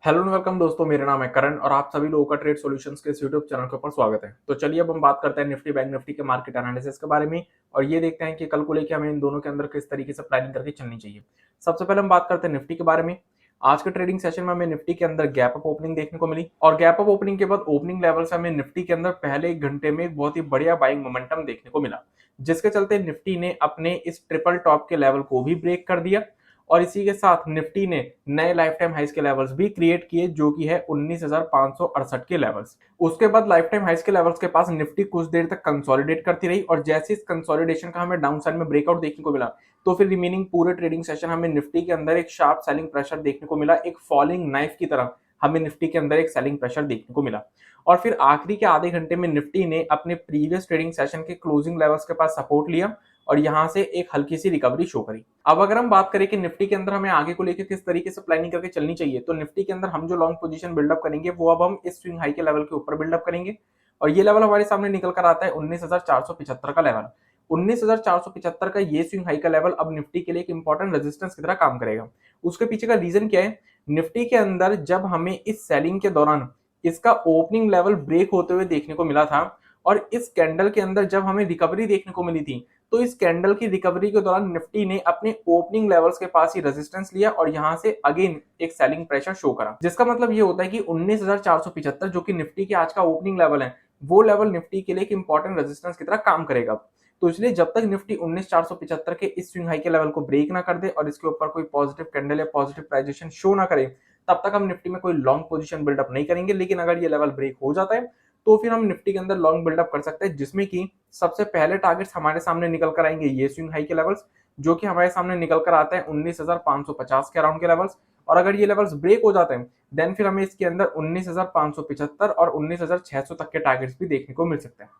Hello and welcome दोस्तों, मेरा नाम है करण और आप सभी लोगों का ट्रेड सॉल्यूशंस के इस यूट्यूब चैनल के ऊपर स्वागत है। तो चलिए अब हम बात करते हैं निफ्टी बैंक निफ्टी के मार्केट एनालिसिस के बारे में और ये देखते हैं कि कल को लेकर हमें इन दोनों के अंदर किस तरीके से प्लानिंग करके चलनी चाहिए। सबसे पहले हम बात करते हैं निफ्टी के बारे में। आज के ट्रेडिंग सेशन में हमें निफ्टी के अंदर गैप अप ओपनिंग देखने को मिली और गैप अप ओपनिंग के बाद ओपनिंग लेवल से हमें निफ्टी के अंदर पहले एक घंटे में एक बहुत ही बढ़िया बाइंग मोमेंटम देखने को मिला, जिसके चलते निफ्टी ने अपने इस ट्रिपल टॉप के लेवल को भी ब्रेक कर दिया और इसी के साथ निफ्टी ने नए लाइफ टाइम हाइस के लेवल्स भी क्रिएट किए, जो कि है 19,568 के लेवल्स। उसके बाद लाइफ टाइम हाइस के लेवल्स के पास निफ्टी कुछ देर तक कंसोलिडेट करती रही और जैसे इस कंसोलिडेशन का हमें डाउन साइड में ब्रेकआउट देखने को मिला, तो फिर रिमेनिंग पूरे ट्रेडिंग सेशन हमें निफ्टी के अंदर एक शार्प सेलिंग प्रेशर देखने को मिला। एक फॉलिंग नाइफ की तरह हमें निफ्टी के अंदर एक सेलिंग प्रेशर देखने को मिला और फिर आखिरी के आधे घंटे में निफ्टी ने अपने प्रीवियस ट्रेडिंग सेशन के क्लोजिंग लेवल्स के पास सपोर्ट लिया और यहां से एक हल्की सी रिकवरी शो करी। अब अगर हम बात करें कि निफ्टी के अंदर हमें आगे को लेकर किस तरीके से प्लानिंग करके चलनी चाहिए, तो निफ्टी के अंदर हम जो लॉन्ग पोजीशन बिल्डअप करेंगे वो अब हम इस स्विंग हाई के लेवल के ऊपर बिल्डअप करेंगे और ये लेवल हमारे सामने निकल कर आता है 19,475 का लेवल। 19,475 का ये स्विंग हाई का लेवल अब निफ्टी के लिए एक इंपॉर्टेंट रेजिस्टेंस की तरह काम करेगा। उसके पीछे का रीजन क्या है? निफ्टी के अंदर जब हमें इस सेलिंग के दौरान इसका ओपनिंग लेवल ब्रेक होते हुए देखने को मिला था और इस कैंडल के अंदर जब हमें रिकवरी देखने को मिली थी, तो इस कैंडल की रिकवरी के दौरान निफ्टी ने अपने ओपनिंग लेवल्स के पास ही रेजिस्टेंस लिया और यहां से अगेन एक सेलिंग प्रेशर शो करा, जिसका मतलब ये होता है कि 19,475 जो कि निफ्टी के आज का ओपनिंग लेवल है, वो लेवल निफ्टी के लिए एक इंपॉर्टेंट रेजिस्टेंस की तरह काम करेगा। तो इसलिए जब तक निफ्टी 19,475 के इस स्विंग हाई के लेवल को ब्रेक ना कर दे और इसके ऊपर कोई पॉजिटिव कैंडल या पॉजिटिव प्राइजेशन शो ना करे, तब तक हम निफ्टी में कोई लॉन्ग पोजीशन बिल्डअप नहीं करेंगे। लेकिन अगर ये लेवल ब्रेक हो जाता है तो फिर हम निफ्टी के अंदर लॉन्ग बिल्डअप कर सकते हैं, जिसमें कि सबसे पहले टारगेट्स हमारे सामने निकल कर आएंगे ये स्विंग हाई के लेवल्स, जो कि हमारे सामने निकल कर आते हैं 19,550 के अराउंड के लेवल्स। और अगर ये लेवल्स ब्रेक हो जाते हैं देन फिर हमें इसके अंदर 19,575 और 19,600 तक के टारगेट्स भी देखने को मिल सकते हैं।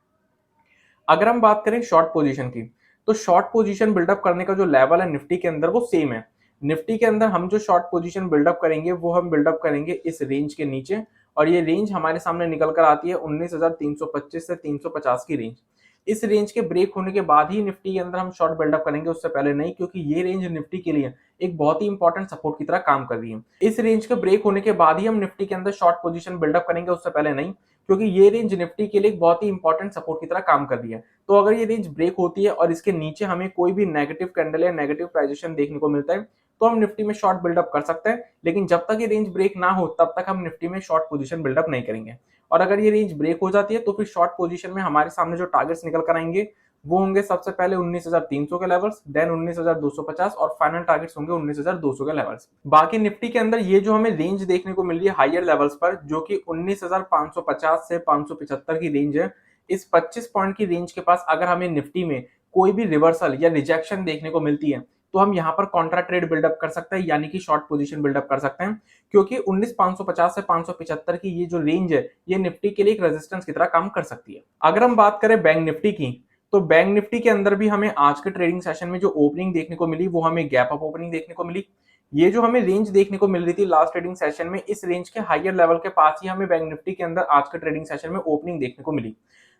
अगर हम बात करें शॉर्ट पोजीशन की, तो शॉर्ट पोजीशन बिल्डअप करने का जो लेवल है निफ्टी के अंदर वो सेम है। निफ्टी के अंदर हम जो शॉर्ट पोजीशन बिल्डअप करेंगे वो हम बिल्डअप करेंगे इस रेंज के नीचे और ये रेंज हमारे सामने निकल कर आती है 19,325 से 350 की रेंज। इस रेंज के ब्रेक होने के बाद ही निफ्टी के अंदर हम शॉर्ट बिल्डअप करेंगे, उससे पहले नहीं, क्योंकि ये रेंज निफ्टी के लिए एक बहुत ही इंपॉर्टेंट सपोर्ट की तरह काम कर रही है। इस रेंज के ब्रेक होने के बाद ही हम निफ्टी के अंदर शॉर्ट पोजीशन बिल्डअप करेंगे, उससे पहले नहीं, क्योंकि ये रेंज निफ्टी के लिए एक बहुत ही इंपॉर्टेंट सपोर्ट की तरह काम कर रही है। तो अगर ये रेंज ब्रेक होती है और इसके नीचे हमें कोई भी नेगेटिव कैंडल या नेगेटिव प्राइजेशन देखने को मिलता है, तो हम निफ्टी में शॉर्ट बिल्डअप कर सकते हैं। लेकिन जब तक ये रेंज ब्रेक ना हो तब तक हम निफ्टी में शॉर्ट पोजीशन बिल्डअप नहीं करेंगे। और अगर ये रेंज ब्रेक हो जाती है तो फिर शॉर्ट पोजीशन में हमारे सामने जो टारगेट्स निकल कर आएंगे वो होंगे सबसे पहले 19,300 के लेवल्स, देन 19,250 और फाइनल टारगेट्स होंगे 19,200 के लेवल्स। बाकी निफ्टी के अंदर ये जो हमें रेंज देखने को मिल रही है हायर लेवल्स पर, जो कि 19,550 से 575 की रेंज है, इस 25 पॉइंट की रेंज के पास अगर हमें निफ्टी में कोई भी रिवर्सल या रिजेक्शन देखने को मिलती है तो हम यहाँ पर कॉन्ट्रा ट्रेड बिल्डअप कर सकते हैं, यानी कि शॉर्ट पोजीशन बिल्डअप कर सकते हैं, क्योंकि 19,550 से 575 की ये जो रेंज है ये निफ्टी के लिए एक रेजिस्टेंस की तरह काम कर सकती है। अगर हम बात करें बैंक निफ्टी की, तो बैंक निफ्टी के अंदर भी हमें आज के ट्रेडिंग सेशन में जो ओपनिंग देखने को मिली वो हमें गैप अप ओपनिंग देखने को मिली। ये जो हमें रेंज देखने को मिल रही थी लास्ट ट्रेडिंग सेशन में, इस रेंज के हायर लेवल के पास ही हमें बैंक निफ्टी के अंदर आज के ट्रेडिंग सेशन में ओपनिंग देखने को मिली।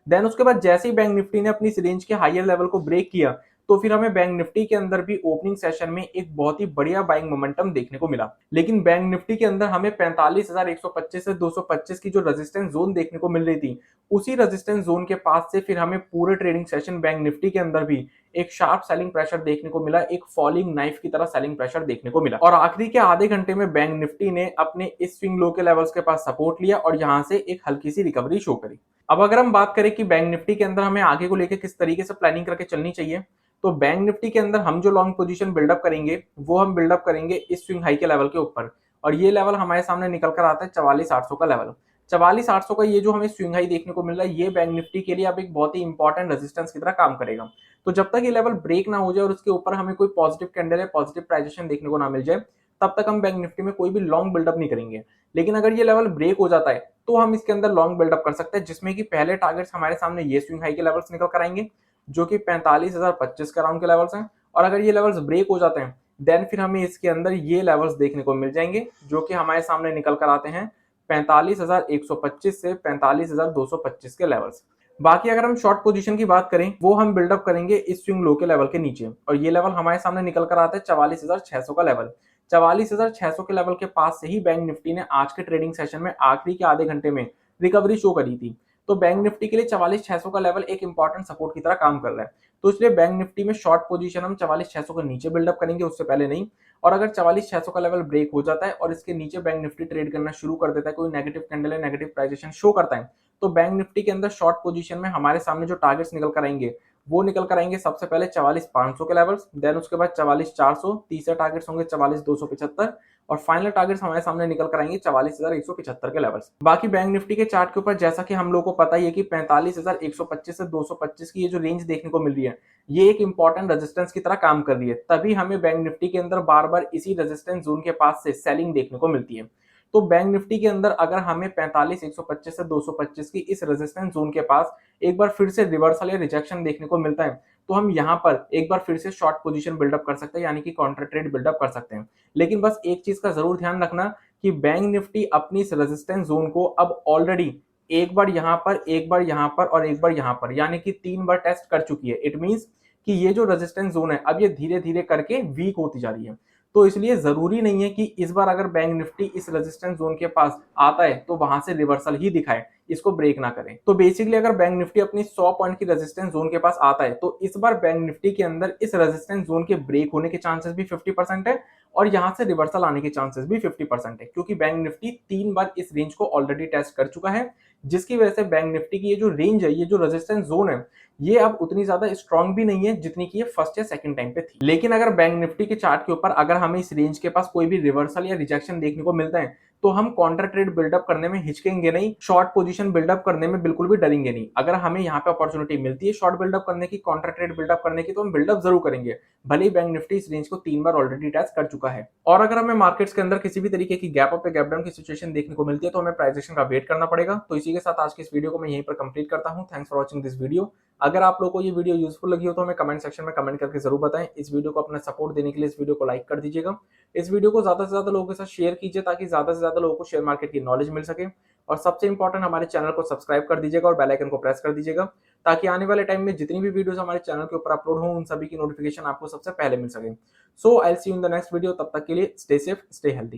देन उसके बाद जैसे ही बैंक निफ्टी ने अपनी इस रेंज के हायर लेवल को ब्रेक किया, तो फिर हमें बैंक निफ्टी के अंदर भी ओपनिंग सेशन में एक बहुत ही बढ़िया बाइंग मोमेंटम देखने को मिला। लेकिन बैंक निफ्टी के अंदर हमें 45,125 से 225 की जो रेजिस्टेंस जोन देखने को मिल रही थी, उसी रेजिस्टेंस जोन के पास से फिर हमें पूरे ट्रेडिंग सेशन बैंक निफ्टी के अंदर भी एक शार्प सेलिंग प्रेशर देखने को मिला, एक फॉलिंग नाइफ की तरह सेलिंग प्रेशर देखने को मिला। और आखिरी के आधे घंटे में बैंक निफ्टी ने अपने इस स्विंग लो के लेवल्स के पास सपोर्ट लिया और यहां से एक हल्की सी रिकवरी शो करी। अब अगर हम बात करें कि बैंक निफ्टी के अंदर हमें आगे को लेकर किस तरीके से प्लानिंग करके चलनी चाहिए, तो बैंक निफ्टी के अंदर हम जो लॉन्ग पोजीशन बिल्डअप करेंगे वो हम बिल्डअप करेंगे इस स्विंग हाई के लेवल के ऊपर और ये लेवल हमारे सामने निकल कर आता है 44,800 का लेवल। 44,800 का ये जो हमें स्विंग हाई देखने को मिल रहा है ये बैंक निफ्टी के लिए अब एक बहुत ही इंपॉर्टेंट रेजिस्टेंस की तरह काम करेगा। तो जब तक ये लेवल ब्रेक ना हो जाए और उसके ऊपर हमें कोई पॉजिटिव कैंडल या पॉजिटिव प्राइजेशन देखने को ना मिल जाए, तब तक हम बैंक निफ्टी में कोई भी लॉन्ग बिल्डअप नहीं करेंगे। लेकिन अगर ये लेवल ब्रेक हो जाता है तो हम इसके अंदर लॉन्ग बिल्डअप कर सकते हैं, जिसमें कि पहले टारगेट्स हमारे सामने ये स्विंग हाई के लेवल्स निकल कर आएंगे, जो कि 45,025 के अराउंड के लेवल्स हैं। और अगर ये लेवल्स ब्रेक हो जाते हैं देन फिर हमें इसके अंदर ये लेवल्स देखने को मिल जाएंगे, जो कि हमारे सामने निकल कर आते हैं 45,125 से 45,225 के लेवल्स। बाकी अगर हम शॉर्ट पोजीशन की बात करें वो हम बिल्डअप करेंगे इस स्विंग लो के लेवल के नीचे और ये लेवल हमारे सामने निकल कर आता है 44,600 का लेवल। 44,600 के लेवल के पास से ही बैंक निफ्टी ने आज के ट्रेडिंग सेशन में आखिरी के आधे घंटे में रिकवरी शो करी थी। तो बैंक निफ्टी के लिए 44,600 का लेवल एक इंपॉर्टेंट सपोर्ट की तरह काम कर रहा है। तो इसलिए बैंक निफ्टी में शॉर्ट पोजीशन हम 44,600 के नीचे बिल्डअप करेंगे, उससे पहले नहीं। और अगर 44,600 का लेवल ब्रेक हो जाता है और इसके नीचे बैंक निफ्टी ट्रेड करना शुरू कर देता है, कोई नेगेटिव कैंडल है, नेगेटिव प्राइस शो करता है, तो बैंक निफ्टी के अंदर शॉर्ट पोजीशन में हमारे सामने जो टारगेट्स निकल कर आएंगे वो निकल कर आएंगे सबसे पहले 44,500 के लेवल्स, देन उसके बाद 44,400, तीसरे टारगेट्स होंगे 44,275 और फाइनल टारगेट्स हमारे सामने निकल कर आएंगे 44,175 के लेवल्स। बाकी बैंक निफ्टी के चार्ट के ऊपर जैसा कि हम लोगों को पता ही है कि 45,125 से 225 की ये जो रेंज देखने को मिल रही है, ये एक इंपॉर्टेंट रेजिस्टेंस की तरह काम कर रही है। तभी हमें बैंक निफ्टी के अंदर बार बार इसी रेजिस्टेंस जोन के पास से सेलिंग देखने को मिलती है। तो बैंक निफ्टी के अंदर अगर हमें 45,125 से 225 की इस रेजिस्टेंस जोन के पास एक बार फिर से रिवर्सल या रिजेक्शन देखने को मिलता है, तो हम यहां पर एक बार फिर से शॉर्ट पोजीशन बिल्डअप कर सकते हैं, यानी कि काउंटर ट्रेड बिल्डअप कर सकते हैं। लेकिन बस एक चीज का जरूर ध्यान रखना कि बैंक निफ्टी अपनी इस रेजिस्टेंस जोन को अब ऑलरेडी एक बार यहां पर, एक बार यहां पर और एक बार यहां पर, यानी कि 3 बार टेस्ट कर चुकी है। इट मींस कि ये जो रेजिस्टेंस जोन है अब ये धीरे धीरे करके वीक होती जा रही है। तो इसलिए जरूरी नहीं है कि इस बार अगर बैंक निफ्टी इस रेजिस्टेंस जोन के पास आता है तो वहां से रिवर्सल ही दिखाए, इसको ब्रेक ना करें। तो बेसिकली अगर बैंक निफ्टी अपनी 100 पॉइंट की रेजिस्टेंस जोन के पास आता है तो इस बार बैंक निफ्टी के अंदर इस रेजिस्टेंस जोन के ब्रेक होने के चांसेस भी 50% है और यहां से रिवर्सल आने के चांसेस भी 50% है, क्योंकि बैंक निफ्टी 3 बार इस रेंज को ऑलरेडी टेस्ट कर चुका है, जिसकी वजह से बैंक निफ्टी की ये जो रेंज है, ये जो रेजिस्टेंस जोन है, ये अब उतनी ज्यादा स्ट्रांग भी नहीं है जितनी की ये फर्स्ट या सेकंड टाइम पे थी। लेकिन अगर बैंक निफ्टी के चार्ट के ऊपर अगर हमें इस रेंज के पास कोई भी रिवर्सल या रिजेक्शन देखने को मिलता है तो हम काउंटर ट्रेड बिल्डअप करने में हिचकेंगे नहीं, शॉर्ट पोजीशन बिल्डअप करने में बिल्कुल भी डरेंगे नहीं। अगर हमें यहाँ पे अपॉर्चुनिटी मिलती है शॉर्ट बिल्डअप करने की, काउंटर ट्रेड बिल्डअप करने की, तो हम बिल्डअप जरूर करेंगे, भले ही बैंक निफ्टी इस रेंज को 3 बार ऑलरेडी टेस्ट कर चुका है। और अगर हमें मार्केट्स के अंदर किसी भी तरीके की गैप अप या गैप डाउन की सिचुएशन देखने को मिलती है तो हमें प्राइस एक्शन का वेट करना पड़ेगा। तो इसी के साथ आज की इस वीडियो को मैं यहीं पर कंप्लीट करता हूं। Thanks for watching this video. अगर आप लोगों को ये वीडियो यूजफुल लगी हो तो हमें कमेंट सेक्शन में कमेंट करके जरूर बताएं। इस वीडियो को अपना सपोर्ट देने के लिए इस वीडियो को लाइक कर दीजिएगा। इस वीडियो को ज्यादा से ज्यादा लोगों के साथ शेयर कीजिए ताकि ज्यादा से ज्यादा लोगों को शेयर मार्केट की नॉलेज मिल सके। और सबसे इंपॉर्टेंट, हमारे चैनल को सब्सक्राइब कर दीजिएगा और बेल आइकन को प्रेस कर दीजिएगा ताकि आने वाले टाइम में जितनी भी वीडियोस हमारे चैनल के ऊपर अपलोड हो उन सभी की नोटिफिकेशन आपको सबसे पहले मिल सके। So I will see you in the next video. तब तक के लिए स्टे सेफ, स्टे हेल्दी।